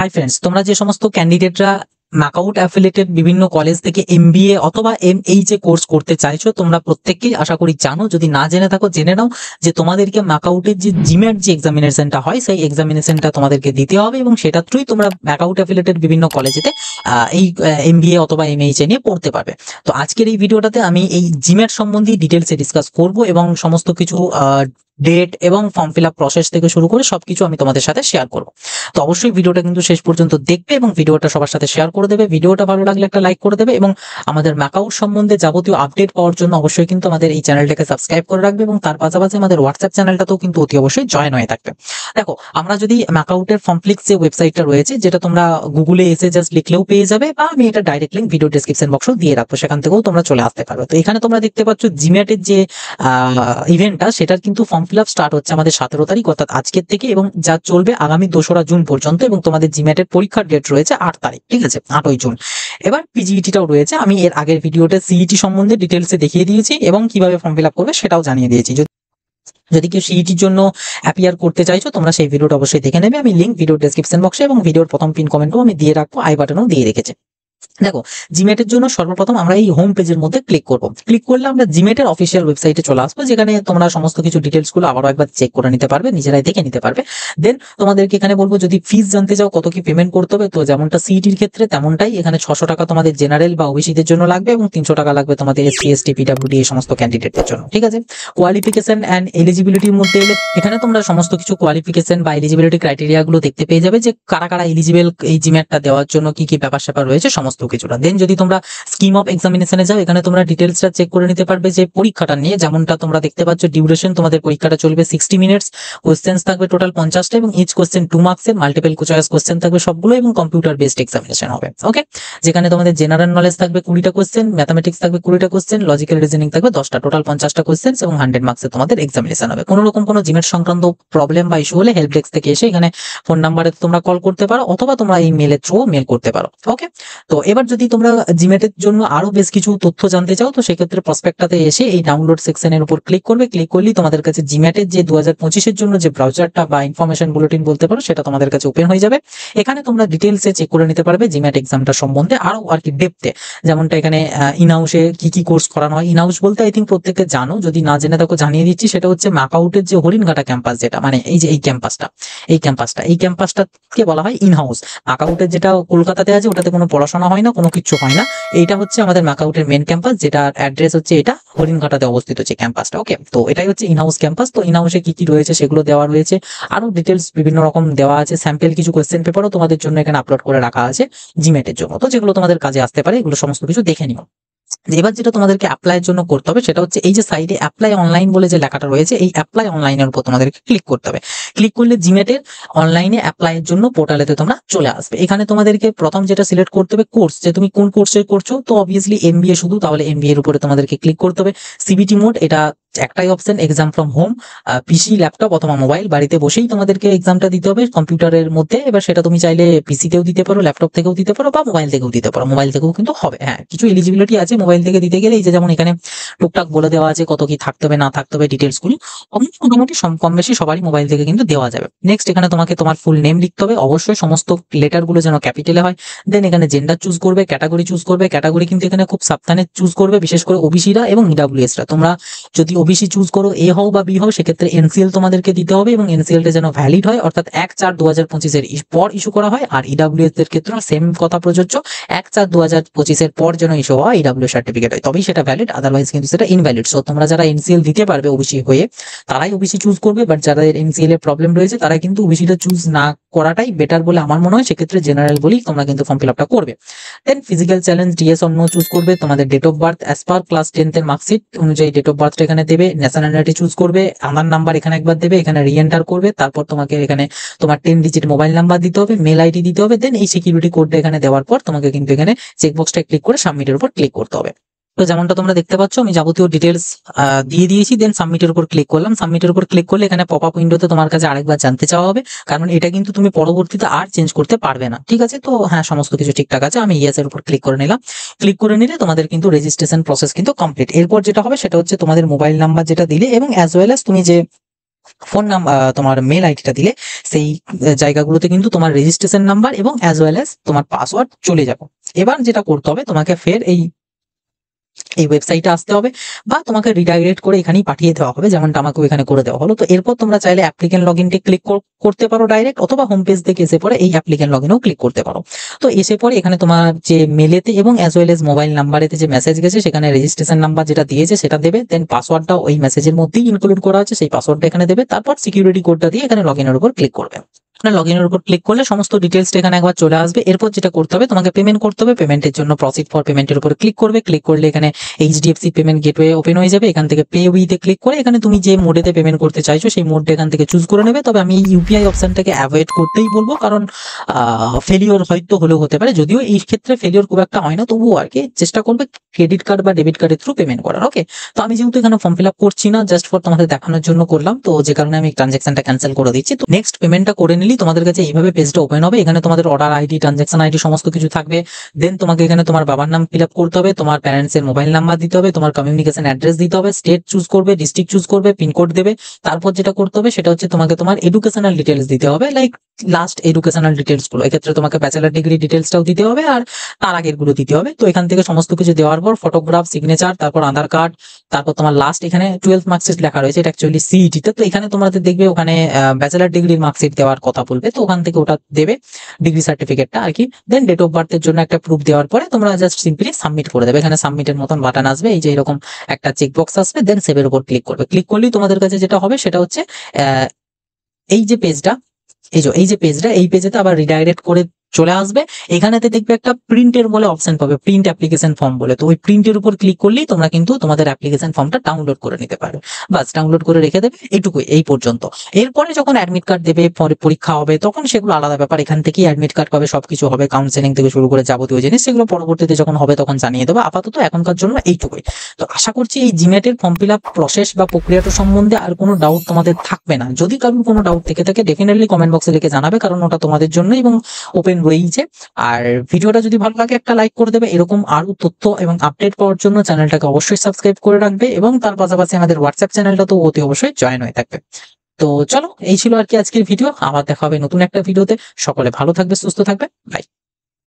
Hi friends, তোমরা যে সমস্ত ক্যান্ডিডেটরা ম্যাকআউট অ্যাফিলিয়েটেড বিভিন্ন কলেজ থেকে এমবিএ অথবা এমএইচ এ কোর্স করতে চাইছো, তোমরা প্রত্যেককেই আশা করি জানো। যদি না জেনে থাকো জেনে নাও যে তোমাদেরকে ম্যাকআউটের যে জিম্যাট যে এক্সামিনেশনটা হয় সেই এক্সামিনেশনটা তোমাদেরকে দিতে হবে এবং সেটার থ্রুই তোমরা ম্যাকআউট অ্যাফিলিয়েটেড বিভিন্ন কলেজেতে এই এমবিএ অথবা এমএইচ এ নিয়ে পড়তে পারবে। তো আজকের এই ভিডিওটাতে আমি এই জিম্যাট সম্বন্ধে ডিটেলসে ডিসকাস করব এবং সমস্ত কিছু ডেট এবং ফর্ম ফিল আপ প্রসেস থেকে শুরু করে সবকিছু আমি তোমাদের সাথে শেয়ার করবো। তো অবশ্যই ভিডিওটা কিন্তু শেষ পর্যন্ত দেখবে এবং ভিডিওটা সবার সাথে শেয়ার করে দেবে। ভিডিওটা ভালো লাগলে একটা লাইক করে দেবে এবং আমাদের ম্যাকআউট সম্বন্ধে যাবতীয় আপডেট পাওয়ার জন্য অবশ্যই কিন্তু আমাদের এই চ্যানেলটাকে সাবস্ক্রাইব করে রাখবে এবং তার পাশাপাশি আমাদের হোয়াটসঅ্যাপ চ্যানেলটাতেও কিন্তু অতি অবশ্যই জয়েন হয়ে থাকবে। দেখো, আমরা যদি ম্যাকআউটের ফর্মফ্লিক্স যে ওয়েবসাইটটা রয়েছে, যেটা তোমরা গুগলে এসে জাস্ট লিখলেও পেয়ে যাবে, বা আমি এটা ডাইরেক্ট লিঙ্ক ভিডিও ডেসক্রিপশন বক্সে দিয়ে রাখবো, সেখান থেকেও তোমরা চলে আসতে পারো। তো এখানে তোমরা দেখতে পাচ্ছ জিম্যাটের যে ইভেন্টটা, সেটার কিন্তু ফর্ম ফিল আপ স্টার্ট হচ্ছে আমাদের 17 তারিখ অর্থাৎ আজকের থেকে এবং যা চলবে আগামী 2রা জুন পর্যন্ত। এবং তোমাদের জিম্যাটের পরীক্ষার ডেট রয়েছে 8 তারিখ, ঠিক আছে, 8ই জুন। এবার পিজিইটিটাও রয়েছে। আমি এর আগের ভিডিওতে সিইটি সম্বন্ধে ডিটেলসে দেখিয়ে দিয়েছি এবং কিভাবে ফর্ম ফিল আপ করবে সেটাও জানিয়ে দিয়েছি। যদি কেউ সিইটির জন্য অ্যাপিয়ার করতে চাইছো, তোমরা সেই ভিডিওটা অবশ্যই দেখে নেবে। আমি লিঙ্ক ভিডিও ডেসক্রিপশন বক্সে এবং ভিডিওর প্রথম পিন কমেন্টও আমি দিয়ে রাখবো, আই বাটনও দিয়ে রেখেছি। দেখো, জিমেটের জন্য সর্বপ্রথম আমরা এই হোম পেজের মধ্যে ক্লিক করব। ক্লিক করলে আমরা জিমেটের অফিসিয়াল ওয়েবসাইটে চলে আসবো, যেখানে তোমরা সমস্ত কিছু ডিটেলস গুলো আবারও একবার চেক করে নিতে পারবে, নিজেরাই দেখে নিতে পারবে। দেন তোমাদেরকে এখানে বলবো যদি ফিস জানতে চাও কত কি পেমেন্ট করতে হবে, তো যেমনটা সিইটির ক্ষেত্রে তেমনটাই এখানে 600 টাকা তোমাদের জেনারেল বা ওবিসিদের জন্য লাগবে এবং 300 টাকা লাগবে তোমাদের এসসি এসটি পিডব্লিউডি এই সমস্ত ক্যান্ডিডেটদের জন্য, ঠিক আছে। কোয়ালিফিকেশন এন্ড এলিজিবিলিটির মধ্যে এলে এখানে তোমরা সমস্ত কিছু কোয়ালিফিকেশন বা এলিজিবিলিটি ক্রাইটেরিয়া গুলো দেখতে পেয়ে যাবে, যে কারা কারা এলিজিবল এই জিমেটটা দেওয়ার জন্য, কি কি ব্যাপার স্যাপার রয়েছে সমস্ত কিছুটা। দেন যদি তোমরা স্কিম অফ এক্সামিনেশনে যাও, এখানে তোমরা ডিটেলসটা চেক করে নিতে পারবে যে পরীক্ষাটা নিয়ে, যেমনটা তোমরা দেখতে পাচ্ছ ডিউরেশন, তোমাদের পরীক্ষাটা চলবে 60 মিনিটস, কোশ্চেন্স থাকবে টোটাল 50টা এবং ইচ কোশ্চেন 2 মার্কসের, মাল্টিপল চয়েস কোশ্চেন থাকবে সবগুলো এবং কম্পিউটার বেসড এক্সামিনেশন হবে, ওকে। যেখানে তোমাদের জেনারেল নলেজ থাকবে 20টা কোশ্চেন, ম্যাথমেটিক্স থাকবে 20টা কোশ্চেন, লজিক্যাল রিজনিং থাকবে 10টা, টোটাল 50টা কোশ্চেন এবং 100 মার্কসের তোমাদের এক্সামিনেশন হবে। কোনো রকম কোনো জিমেট সংক্রান্ত প্রবলেম বা ইস্যু হলে হেল্প ডেস্ক থেকে এসে এখানে ফোন নাম্বারে তোমরা কল করতে পারো অথবা তোমরা এই মেলের থ্রু মেল করতে পারো, ওকে। তো এবার যদি তোমরা জিমেটের জন্য আরো বেশ কিছু তথ্য জানতে চাও, তো সেক্ষেত্রে প্রসপেক্টটাতে এসে এই ডাউনলোড সেকশনের উপর ক্লিক করবে। ক্লিক করলেই তোমাদের কাছে জিমেটের যে 2025-এর জন্য যে ব্রাউজারটা বা ইনফরমেশন বুলেটিন বলতে পারো, সেটা তোমাদের কাছে ওপেন হয়ে যাবে। এখানে তোমরা ডিটেলসে চেক করে নিতে পারবে জিমেট এক্সামটা সম্বন্ধে আরো আর কি ডেপথে, যেমনটা এখানে ইনহাউসে কি কি কোর্স করানো হয়। ইনহাউস বলতে আই থিঙ্ক প্রত্যেকে জানো, যদি না জেনে থাকো জানিয়ে দিচ্ছি, সেটা হচ্ছে ম্যাকআউটের যে হরিণঘাটা ক্যাম্পাস, যেটা মানে এই যে এই ক্যাম্পাসটাকে বলা হয় ইনহাউস। ম্যাকআউটের যেটা কলকাতাতে আছে ওটাতে কোনো পড়াশোনা হয় না, কোনো কিছু হয় না। এইটা হচ্ছে আমাদের ম্যাকআউটের মেন ক্যাম্পাস, যেটার অ্যাড্রেস হচ্ছে এটা হরিণঘাটাতে অবস্থিত যে ক্যাম্পাসটা, ওকে। তো এটাই হচ্ছে ইনহাউস ক্যাম্পাস। তো ইনহাউসে কি কি রয়েছে সেগুলো দেওয়া রয়েছে, আরো ডিটেলস বিভিন্ন রকম দেওয়া আছে। স্যাম্পল কিছু কোয়েশ্চেন পেপারও তোমাদের জন্য এখানে আপলোড করে রাখা আছে জিমেটের জন্য, তো যেগুলো তোমাদের কাজে আসতে পারে, এগুলো সমস্ত কিছু দেখে নিও। এবার যেটা তোমাদেরকে অ্যাপ্লাইয়ের জন্য করতে হবে সেটা হচ্ছে এই যে সাইডে অ্যাপ্লাই অনলাইন বলে যে লেখাটা রয়েছে, এই অ্যাপ্লাই অনলাইনের উপর তোমাদেরকে ক্লিক করতে হবে। ক্লিক করলে জিমেটের অনলাইনে অ্যাপ্লাইয়ের জন্য পোর্টালেতে তোমরা চলে আসবে। এখানে তোমাদেরকে প্রথম যেটা সিলেক্ট করতে হবে কোর্স, যে তুমি কোন কোর্সে করছো। তো অবভিয়াসলি এমবিএ শুধু, তাহলে এমবিএ এর উপরে তোমাদেরকে ক্লিক করতে হবে। সিবিটি মোড, এটা একটাই option, exam from home, PC, laptop অথবা মোবাইল, বাড়িতে বসেই তোমাদেরকে এক্সামটা দিতে হবে কম্পিউটারের মধ্যে। এবার সেটা তুমি চাইলে পিসিতেও দিতে পারো, ল্যাপটপ থেকেও দিতে পারো বা মোবাইল থেকেও দিতে পারো। মোবাইল থেকেও কিন্তু হবে, হ্যাঁ, কিছু এলিজিবিলিটি আছে মোবাইল থেকে দিতে গেলে। এই যে যেমন এখানে টুকটাক বলে দেওয়া আছে কত কি থাকতে হবে না থাকতে হবে ডিটেলস গুলো, মোটামুটি কম বেশি সবারই মোবাইল থেকে কিন্তু দেওয়া যাবে। নেক্সট, এখানে তোমাকে তোমার ফুল নেম লিখতে হবে, অবশ্যই সমস্ত লেটার গুলো যেন ক্যাপিটালে হয়। দেন এখানে জেন্ডার চুজ করবে, ক্যাটাগরি চুজ করবে। ক্যাটাগরি কিন্তু এখানে খুব সাবধানে চুজ করবে, বিশেষ করে ওবিসিরা এবং ইডব্লিউএসরা। তোমরা যদি ওবিসি চুজ করো, এ হও বা বি হও, সেক্ষেত্রে এনসিএল তোমাদেরকে দিতে হবে এবং এনসিএলটা যেন ভ্যালিড হয়, অর্থাৎ 1/4/2025 এর পর ইস্যু করা হয়। আর ইডব্লিউএস এর ক্ষেত্রে সেম কথা প্রযোজ্য, 1/4/2025 এর পর যেন ইস্যু হয় ইডব্লিউ সার্টিফিকেট হয়, তবেই সেটা ভ্যালিড, আদারওয়াইজ কিন্তু সেটা ইনভ্যালিড। সো তোমরা যারা এনসিএল দিতে পারবে ওবিসি হয়ে, তারাই ওবিসি চুজ করবে, বাট যারা এনসিএল এর প্রবলেম রয়েছে তারা কিন্তু ওবিসিটা চুজ না করাটাই বেটার বলে আমার মনে হয়। সেক্ষেত্রে জেনারেল বলেই তোমরা কিন্তু ফর্ম ফিল আপটা করবে। Then physical challenge, DS or no choose করবে। তোমাদের date of birth as per class 10 এর মার্কশিট অনুযায়ী ডেট অফ বার্থটা এখানে দেবে। ন্যাশনালিটি চুজ করবে, আধার নাম্বার এখানে একবার দেবে, এখানে রিএন্টার করবে। তারপর তোমাকে এখানে তোমার 10 ডিজিট মোবাইল নাম্বার দিতে হবে, মেল আইডি দিতে হবে। দেন এই সিকিউরিটি কোডটা এখানে দেওয়ার পর তোমাকে কিন্তু এখানে চেকবক্সটা ক্লিক করে সাবমিটের উপর ক্লিক করতে হবে। তো যেমনটা তোমরা দেখতে পাচ্ছ আমি যাবতীয় ডিটেলস দিয়ে দিয়েছি। দেন সাবমিটের উপর ক্লিক করলাম। সাবমিটের উপর ক্লিক করলে এখানে পপ আপ উইন্ডোতে তোমার কাছে আরেকবার জানতে চাওয়া হবে, কারণ এটা কিন্তু তুমি পরবর্তীতে আর চেঞ্জ করতে পারবে না, ঠিক আছে। তো হ্যাঁ, সমস্ত কিছু ঠিকঠাক আছে, আমি ইয়েস এর উপর ক্লিক করে নিলাম। ক্লিক করে নিলে তোমাদের কিন্তু রেজিস্ট্রেশন প্রসেস কিন্তু কমপ্লিট। এরপর যেটা হবে সেটা হচ্ছে তোমাদের মোবাইল নাম্বার যেটা দিলে এবং অ্যাজ ওয়েল অ্যাজ তুমি যে ফোন নাম্বার, তোমার মেল আইডিটা দিলে সেই জায়গাগুলোতে কিন্তু তোমার রেজিস্ট্রেশন নাম্বার এবং অ্যাজ ওয়েল অ্যাজ তোমার পাসওয়ার্ড চলে যাবে। এবার যেটা করতে হবে, তোমাকে ফের এই ওয়েবসাইটে আসতে হবে বা তোমাকে রিডাইরেক্ট করে এখানেই পাঠিয়ে দেওয়া হবে, যেমনটা আমাকে এখানে করে দেওয়া হলো। তো এরপর তোমরা চাইলে অ্যাপ্লিকেন্ট লগইনটি ক্লিক করতে পারো ডাইরেক্ট, অথবা হোম পেজ থেকে এসে পরে এই অ্যাপ্লিকেন্ট লগইনও ক্লিক করতে পারো। তো এসে পরে এখানে তোমার যে মেলেতে এবং অ্যাজ ওয়েল এজ মোবাইল নাম্বারেতে যে মেসেজ গেছে সেখানে রেজিস্ট্রেশন নাম্বার যেটা দিয়েছে সেটা দেবে, দেন পাসওয়ার্ডটাও ওই মেসেজের মধ্যেই ইনক্লুড করা আছে, সেই পাসওয়ার্ডটা এখানে দেবে, তারপর সিকিউরিটি কোডটা দিয়ে এখানে লগইনের উপর ক্লিক করবে। লগইনের উপর ক্লিক করলে সমস্ত ডিটেলসটা এখানে একবার চলে আসবে। এরপর যেটা করতে হবে, তোমাকে পেমেন্ট করতে হবে। পেমেন্টের জন্য প্রসিড ফর পেমেন্টের উপর ক্লিক করবে। ক্লিক করলে এখানে এইচডিএফসি পেমেন্ট গেটওয়ে ওপেন হয়ে যাবে। এখান থেকে পে উইথে ক্লিক করে এখানে তুমি যে মোডেতে পেমেন্ট করতে চাইছো সেই মোডটা এখান থেকে চুজ করে নেবে। তবে আমি এই ইউপিআই অপশনটাকে অ্যাভয়েড করতেই বলবো, কারণ ফেলিওর হয়তো হলেও হতে পারে, যদিও এই ক্ষেত্রে ফেলিওর খুব একটা হয় না, তবুও আর কি চেষ্টা করবে ক্রেডিট কার্ড বা ডেবিট কার্ডের থ্রু পেমেন্ট করার। ওকে, তো আমি যেহেতু এখানে ফর্ম ফিল আপ করছি না, জাস্ট ফর তোমাদের দেখানোর জন্য করলাম, তো যে কারণে আমি ট্রানজাকশনটা ক্যান্সেল করে দিচ্ছি। তো নেক্সট পেমেন্টটা করে নিলেই তোমাদের কাছে এইভাবে পেজটা ওপেন হবে। এখানে তোমাদের অর্ডার আইডি, ট্রানজাকশন আইডি সমস্ত কিছু থাকবে। দেন তোমাকে এখানে তোমার বাবার নাম ফিল আপ করতে হবে, তোমার প্যারেন্টস এর মোবাইল নাম্বার দিতে হবে, তোমার কমিউনিকেশন অ্যাড্রেস দিতে হবে, স্টেট চুজ করবে, ডিস্ট্রিক্ট চুজ করবে, পিনকোড দেবে। তারপর যেটা করতে হবে সেটা হচ্ছে তোমাকে তোমার এডুকেশনাল ডিটেলস দিতে হবে, লাইক লাস্ট এডুকেশনাল ডিটেলস গুলো। এক্ষেত্রে তোমাকে ব্যাচেলার ডিগ্রি ডিটেলসটাও দিতে হবে আর তার আগের গুলো দিতে হবে। তো এখান থেকে সমস্ত কিছু দেওয়ার পর ফটোগ্রাফ, সিগনেচার, তারপর আধার কার্ড, তারপর তোমার লাস্ট এখানে 12th মার্কশিট লেখা রয়েছে, এটা অ্যাকচুয়ালি সিইটি তে। তো এখানে তোমাদের দেখবে ওখানে ব্যাচেলার ডিগ্রির মার্কশিট দেওয়ার কথা বলবে, তো ওখান থেকে ওটা দেবে, ডিগ্রি সার্টিফিকেটটা আর কি। দেন ডেট অফ বার্থের জন্য একটা প্রুফ দেওয়ার পরে তোমরা জাস্ট সিম্পলি সাবমিট করে দেবে। এখানে সাবমিটের মতন বাটন আসবে, এই যে এরকম একটা চেকবক্স আসবে, দেন সেভের উপর ক্লিক করবে। ক্লিক করলেই তোমাদের কাছে যেটা হবে সেটা হচ্ছে এই যে পেজটা, এই যে পেজটা, এই পেজেতে আবার রিডাইরেক্ট করে চলে আসবে। এখানেতে দেখবে একটা প্রিন্টের বলে অপশন পাবে, প্রিন্ট অ্যাপ্লিকেশন ফর্ম বলে। তো ওই প্রিন্টের উপর ক্লিক করলেই তোমরা কিন্তু তোমাদের অ্যাপ্লিকেশন ফর্মটা ডাউনলোড করে নিতে পারবে। বাস ডাউনলোড করে রেখে দেবে, এইটুকুই, এই পর্যন্ত। এরপরে যখন অ্যাডমিট কার্ড দেবে, পরে পরীক্ষা হবে, তখন সেগুলো আলাদা ব্যাপার। এখান থেকেই অ্যাডমিট কার্ড পাবে, সবকিছু হবে, কাউন্সেলিং থেকে শুরু করে যাবতীয় জিনিস, সেগুলো পরবর্তীতে যখন হবে তখন জানিয়ে দেবো। আপাতত এখনকার জন্য এইটুকুই। তো আশা করছি এই জিমেটের ফর্ম ফিল আপ প্রসেস বা প্রক্রিয়াটা সম্বন্ধে আর কোনো ডাউট তোমাদের থাকবে না। যদি কারোর কোনো ডাউট থেকে থাকে ডেফিনেটলি কমেন্ট বক্সে লিখে জানাবে, কারণ ওটা তোমাদের জন্য এবং ওপেন রয়েছে। আর ভিডিওটা যদি ভালো লাগে একটা লাইক করে দেবে। এরকম আরো তথ্য এবং আপডেট পাওয়ার জন্য চ্যানেলটাকে অবশ্যই সাবস্ক্রাইব করে রাখবে, এবং তার পাশাপাশি আমাদের হোয়াটসঅ্যাপ চ্যানেলটা তো অতি অবশ্যই জয়েন হয়ে থাকবে। তো চলো, এই ছিল আর কি আজকের ভিডিও। আবার দেখা হবে নতুন একটা ভিডিওতে। সকলে ভালো থাকবে, সুস্থ থাকবে, বাই।